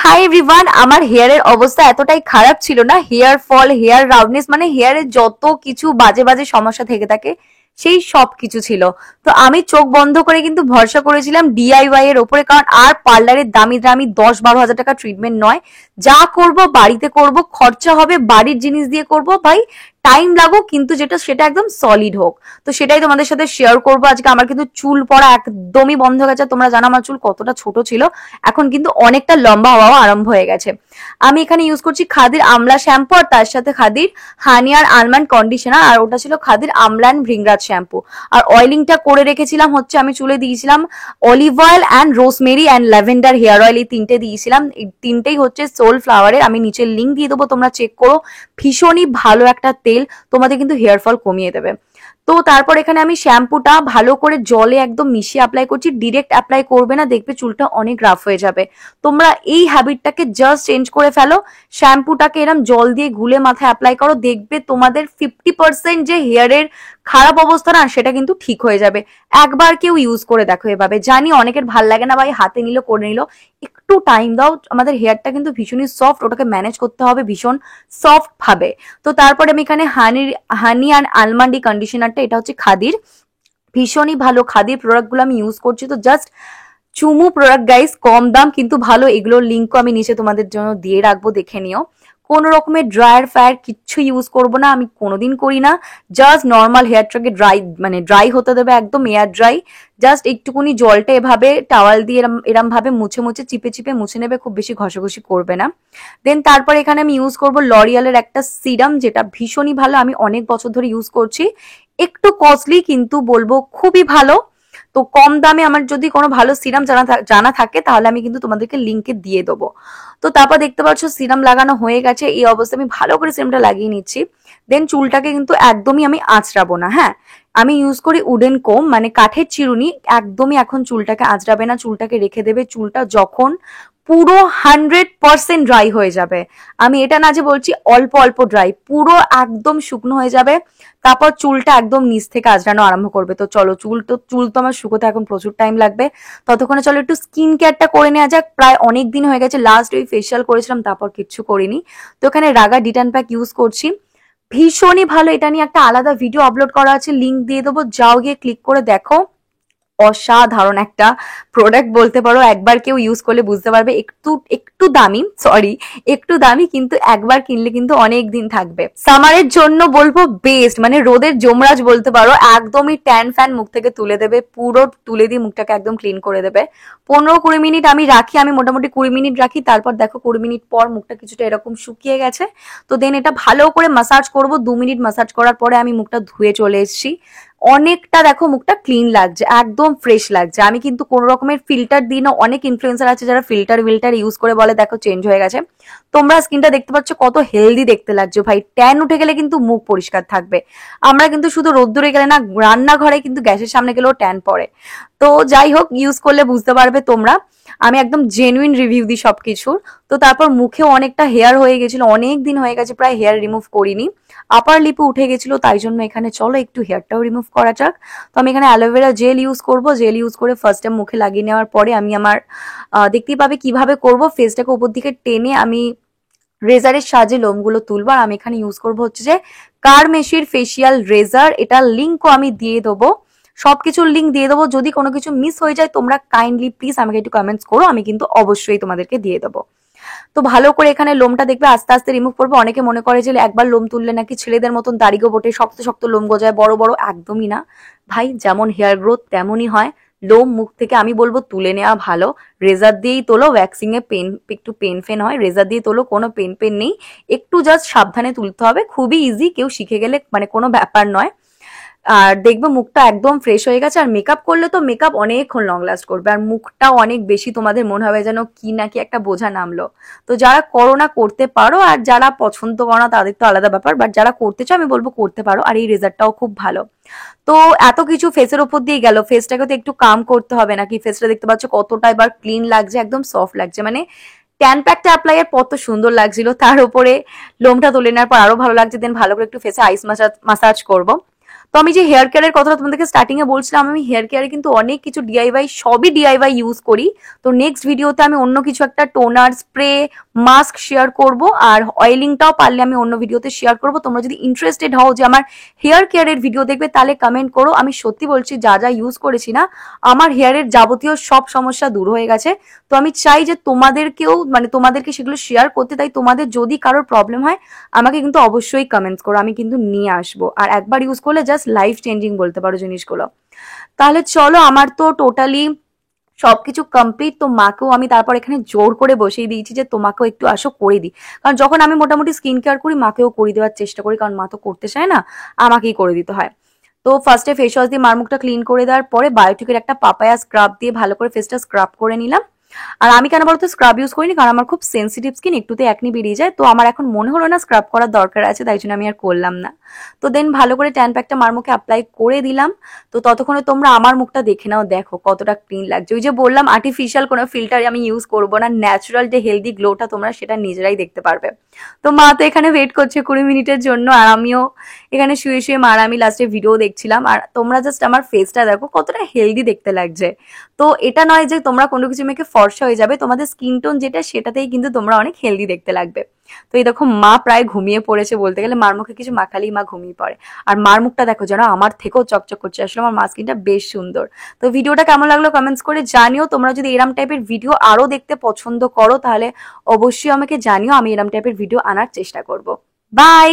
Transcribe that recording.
Hi everyone, আমার হেয়ারের অবস্থা এতটাই খারাপ ছিল না, হেয়ার ফল, হেয়ার রাউন্ডনেস, মানে হেয়ারে যত কিছু বাজে বাজে সমস্যা থেকে থাকে সেই সব কিছু ছিল। তো আমি চোখ বন্ধ করে কিন্তু ভরসা করেছিলাম ডিআইওয়াই এর ওপরে, কারণ আর পার্লারের দামি দামি 10-12 হাজার টাকা ট্রিটমেন্ট নয়। যা করব বাড়িতে করব, খরচা হবে বাড়ির জিনিস দিয়ে করব ভাই, টাইম লাগুক কিন্তু যেটা সেটা একদম সলিড হোক। তো সেটাই তোমাদের সাথে শেয়ার করবো আজকে। আমার কিন্তু চুল পড়া একদমই বন্ধ হয়ে গেছে। তোমরা জানো আমার চুল কতটা ছোট ছিল, এখন কিন্তু অনেকটা লম্বা হওয়া আরম্ভ হয়ে গেছে। আমি এখানে ইউজ করছি খাদির আমলা শ্যাম্পু, আর তার সাথে খাদির হানি আর আলমন্ড কন্ডিশনার, আর ওটা ছিল খাদির আমলা এন্ড ভৃঙ্গরাজ শ্যাম্পু। আর অয়েলিংটা করে রেখেছিলাম হচ্ছে, আমি চুলে দিয়েছিলাম olive oil and rosemary and lavender hair oil, এই তিনটে দিয়েছিলাম। এই তিনটেই হচ্ছে সোল ফ্লাওয়ারের, আমি নিচের লিঙ্ক দিয়ে দেবো, তোমরা চেক করো। ভীষণই ভালো একটা তেল, তোমাদের কিন্তু হেয়ার ফল কমিয়ে দেবে। তো তারপর এখানে আমি শ্যাম্পুটা ভালো করে জলে একদম মিশিয়ে অ্যাপ্লাই করছি। ডিরেক্ট অ্যাপ্লাই করবে না, দেখবে চুলটা অনেক রাফ হয়ে যাবে। তোমরা এই হ্যাবিটটাকে জাস্ট চেঞ্জ করে ফেলো, শ্যাম্পুটাকে এরম জল দিয়ে গুলে মাথায় অ্যাপ্লাই করো, দেখবে তোমাদের 50% যে হেয়ারের খারাপ অবস্থা না সেটা কিন্তু ঠিক হয়ে যাবে। একবার কেউ ইউজ করে দেখো এভাবে। জানি অনেকের ভাল লাগে না ভাই, হাতে নিল করে নিল, একটু টাইম দাও। আমাদের হেয়ারটা কিন্তু ভীষণই সফট, ওটাকে ম্যানেজ করতে হবে ভীষণ সফট ভাবে। তো তারপরে আমি এখানে হানি অ্যান্ড আলমন্ডি কন্ডিশনারটা, এটা হচ্ছে খাদির, ভীষণই ভালো খাদির প্রোডাক্ট গুলো আমি ইউজ করছি। তো জাস্ট চুমু প্রোডাক্ট গাইস, কম দাম কিন্তু ভালো। এগুলোর লিঙ্কও আমি নিচে তোমাদের জন্য দিয়ে রাখবো, দেখে নিও। কোনো রকমের ড্রায়ার ফায়ার কিচ্ছু ইউজ করবো না, আমি কোনোদিন করি না। জাস্ট নর্মাল হেয়ারটাকে ড্রাই, মানে ড্রাই হতে দেবে, একদম এয়ার ড্রাই। জাস্ট একটুকুনি জলটা এভাবে টাওয়াল দিয়ে এরম এরম ভাবে মুছে মুছে চিপে চিপে মুছে নেবে, খুব বেশি ঘষাঘষি করবে না। দেন তারপর এখানে আমি ইউজ করবো লরিয়ালের একটা সিরাম, যেটা ভীষণই ভালো, আমি অনেক বছর ধরে ইউজ করছি। একটু কস্টলি কিন্তু বলবো খুবই ভালো। তো কম দামে আমার যদি কোনো ভালো সিরাম জানা থাকে তাহলে আমি কিন্তু তোমাদেরকে লিঙ্কে দিয়ে দেবো। তো তারপর দেখতে পাচ্ছ সিরাম লাগানো হয়ে গেছে। এই অবস্থায় আমি ভালো করে সিরামটা লাগিয়ে নিচ্ছি। দেন চুলটাকে কিন্তু একদমই আমি আঁচড়াবো না, হ্যাঁ। আমি ইউজ করি উডেন কোম, মানে কাঠের চিরুনি। একদমই এখন চুলটাকে আঁচড়াবে না, চুলটাকে রেখে দেবে। চুলটা যখন পুরো 100% ড্রাই হয়ে যাবে, আমি এটা না যে বলছি অল্প অল্প ড্রাই, পুরো একদম শুকনো হয়ে যাবে, তারপর চুলটা একদম নিচ থেকে আঁচড়ানো আরম্ভ করবে। তো চলো, চুল তো আমার শুকোতে এখন প্রচুর টাইম লাগবে, ততক্ষণে চলো একটু স্কিন কেয়ারটা করে নেওয়া যাক। প্রায় অনেক দিন হয়ে গেছে, লাস্ট ওই ফেসিয়াল করেছিলাম, তারপর কিচ্ছু করিনি। তো এখানে রাগা ডিটান প্যাক ইউজ করছি, ভীষণই ভালো। এটা নিয়ে একটা আলাদা ভিডিও আপলোড করা আছে, লিঙ্ক দিয়ে দেবো, যাও গিয়ে ক্লিক করে দেখো। অসাধারণ একটা প্রোডাক্ট বলতে পারো, একবার কেউ ইউজ করলে বুঝতে পারবে। একটু একটু দামি, সরি একটু দামি, কিন্তু একবার কিনলে কিন্তু অনেক দিন থাকবে। সামারের জন্য বলবো বেস্ট, মানে রোদের যমরাজ বলতে পারো। একদমই ট্যান ফ্যান মুখ থেকে তুলে দেবে, পুরো তুলে দিয়ে মুখটাকে একদম ক্লিন করে দেবে। 15-20 মিনিট আমি রাখি, আমি মোটামুটি 20 মিনিট রাখি। তারপর দেখো 20 মিনিট পর মুখটা কিছুটা এরকম শুকিয়ে গেছে। তো দেন এটা ভালো করে মাসাজ করব। 2 মিনিট মাসাজ করার পরে আমি মুখটা ধুয়ে চলে এসেছি। অনেকটা দেখো মুখটা ক্লিন লাগছে, একদম ফ্রেশ লাগছে। আমি কিন্তু কোনো রকমের ফিল্টার দিই না। অনেক ইনফ্লুয়েন্সার আছে যারা ফিল্টার ইউজ করে বলে দেখো চেঞ্জ হয়ে গেছে। তোমরা স্কিনটা দেখতে পাচ্ছ কত হেলদি দেখতে লাগছে ভাই। ট্যান উঠে গেলে কিন্তু মুখ পরিষ্কার থাকবে। আমরা কিন্তু শুধু রোদ্দুরে গেলে না, রান্নাঘরে কিন্তু গ্যাসের সামনে গেলেও ট্যান পড়ে। তো যাই হোক, ইউজ করলে বুঝতে পারবে তোমরা। আমি একদম জেনুইন রিভিউ দিই সবকিছুর। তো তারপর মুখেও অনেকটা হেয়ার হয়ে গেছিল, অনেক দিন হয়ে গেছে প্রায় হেয়ার রিমুভ করিনি। আপার লিপে উঠে গেছিল, তাই জন্য এখানে চলো একটু হেয়ারটাও রিমুভ করা যাক। তো আমি এখানে অ্যালোভেরা জেল ইউজ করব। জেল ইউজ করে ফার্স্ট টাইম মুখে লাগিয়ে নেওয়ার পরে আমি আমার দেখতেই পাবে কিভাবে করব, ফেসটাকে উপর দিকে টেনে আমি রেজারের সাহায্যে লোমগুলো তুলবো। আর আমি এখানে ইউজ করবো হচ্ছে যে কারমেশির ফেসিয়াল রেজার, এটা লিঙ্কও আমি দিয়ে দেবো, সবকিছুর লিঙ্ক দিয়ে দেবো। যদি কোনো কিছু মিস হয়ে যায় তোমরা কাইন্ডলি প্লিজ আমাকে একটু কমেন্টস করো, আমি কিন্তু অবশ্যই তোমাদেরকে দিয়ে দেবো। তো ভালো করে এখানে লোমটা দেখবে আস্তে আস্তে রিমুভ করবো। অনেকে মনে করে যে একবার লোম তুললে নাকি ছেলেদের মতন দাড়ি গোবটে শক্ত শক্ত লোম গজায় বড় বড়, একদমই না ভাই। যেমন হেয়ার গ্রোথ তেমনই হয় লোম। মুখ থেকে আমি বলবো তুলে নেওয়া ভালো। রেজার দিয়েই তোলো, ওয়্যাক্সিং এ একটু পেন ফেন হয়, রেজার দিয়ে তোলো, কোনো পেন নেই। একটু জাস্ট সাবধানে তুলতে হবে, খুবই ইজি, কেউ শিখে গেলে মানে কোনো ব্যাপার নয়। আর দেখবে মুখটা একদম ফ্রেশ হয়ে গেছে। আর মেকআপ করলে তো মেকআপ অনেকক্ষণ লং লাস্ট করবে, আর মুখটাও অনেক বেশি তোমাদের মনে হবে যেন কি নাকি একটা বোঝা নামলো। তো যারা করো না করতে পারো, আর যারা পছন্দ করো না তাদের তো আলাদা ব্যাপার, বাট যারা করতে চাও আমি বলবো করতে পারো। আর এই রেজাল্টটাও খুব ভালো। তো এত কিছু ফেসের উপর দিয়ে গেল, ফেসটাকে তো একটু কাম করতে হবে নাকি। ফেসটা দেখতে পাচ্ছ কতটা এবার ক্লিন লাগছে, একদম সফট লাগছে, মানে ট্যান প্যাকটা অ্যাপ্লাই এর কত সুন্দর লাগছিল, তার উপরে লোমটা তুলে নেওয়ার পর আরো ভালো লাগছে। দেন ভালো করে একটু ফেসে আইস মাসাজ করবো। তো তো আমি যে হেয়ার কেয়ারের কথাটা তোমাদেরকে স্টার্টিং এ বলছিলাম, আমি হেয়ার কেয়ারে কিন্তু অনেক কিছু ডিআইওয়াই, সবই ডিআইওয়াই ইউজ করি। তো নেক্সট ভিডিওতে আমি অন্য কিছু একটা টোনার, স্প্রে, মাস্ক শেয়ার করব, আর অয়েলিংটাও পারলে আমি অন্য ভিডিওতে শেয়ার করব। তোমরা যদি ইন্টারেস্টেড হও যে আমার হেয়ার কেয়ারের ভিডিও দেখবে, তাহলে কমেন্ট করো। আমি সত্যি বলছি, যা যা ইউজ করেছি না, আমার হেয়ারের যাবতীয় সব সমস্যা দূর হয়ে গেছে। তো আমি চাই যে তোমাদেরকেও, মানে তোমাদেরকে সেগুলো শেয়ার করতে। তাই তোমাদের যদি কারোর প্রবলেম হয়, আমাকে কিন্তু অবশ্যই কমেন্টস করো, আমি কিন্তু নিয়ে আসবো। আর একবার ইউজ করলে জাস্ট লাইফ চেঞ্জিং বলতে পারো জিনিসগুলো। তাহলে চলো, আমার তো টোটালি সবকিছু কমপ্লিট। তো মাকেও আমি তারপর এখানে জোর করে বসিয়ে দিয়েছি যে তোমাকেও একটু আসো করে দিই। কারণ যখন আমি মোটামুটি স্কিন কেয়ার করি, মাকেও করে দেওয়ার চেষ্টা করি, কারণ মা তো করতে চায় না, আমাকেই করে দিতে হয়। তো ফার্স্টে ফেস ওয়াশ দিয়ে মার মুখটা ক্লিন করে দেওয়ার পরে বায়োটিকের একটা পাপায়া স্ক্রাব দিয়ে ভালো করে ফেসটা স্ক্রাব করে নিলাম। আর আমি কেন বলতো স্ক্রাব ইউজ করিনি, কারণ আমার খুব সেন্সিটিভ স্কিন, একটুতে একনি বেরিয়ে যায়। তো আমার এখন মনে হলো না স্ক্রাব করার দরকার আছে, তাই জন্য আমি আর করলাম না। তো দেন ভালো করে ট্যান প্যাকটা মার মুখে অ্যাপ্লাই করে দিলাম। তো ততক্ষণে তোমরা আমার মুখটা দেখে নাও, দেখো কতটা ক্লিন লাগছে। ওই যে বললাম, আর্টিফিশিয়াল কোনো ফিল্টার আমি ইউজ করবো না, ন্যাচারাল যে হেলদি গ্লোটা তোমরা সেটা নিজেরাই দেখতে পারবে। তো মা তো এখানে ওয়েট করছে 20 মিনিটের জন্য, আর আমিও এখানে শুয়ে শুয়ে মার আমি লাস্টে ভিডিও দেখছিলাম। আর তোমরা জাস্ট আমার ফেসটা দেখো কতটা হেলদি দেখতে লাগছে। তো এটা নয় যে তোমরা কোনো কিছু মেখে ফর্সা হয়ে যাবে, তোমাদের স্কিন টোন যেটা সেটাতেই কিন্তু তোমরা অনেক হেলদি দেখতে লাগবে। তো এই দেখো মা প্রায় ঘুমিয়ে পড়েছে, বলতে গেলে মার মুখে কিছু মাখালেই মা ঘুমিয়ে পড়ে। আর মার মুখটা দেখো যেন আমার থেকেও চকচক করছে, আসলে আমার মা স্কিনটা বেশ সুন্দর। তো ভিডিওটা কেমন লাগলো কমেন্টস করে জানিও। তোমরা যদি এরম টাইপের ভিডিও আরো দেখতে পছন্দ করো, তাহলে অবশ্যই আমাকে জানিও, আমি এরম টাইপের ভিডিও আনার চেষ্টা করব। বাই।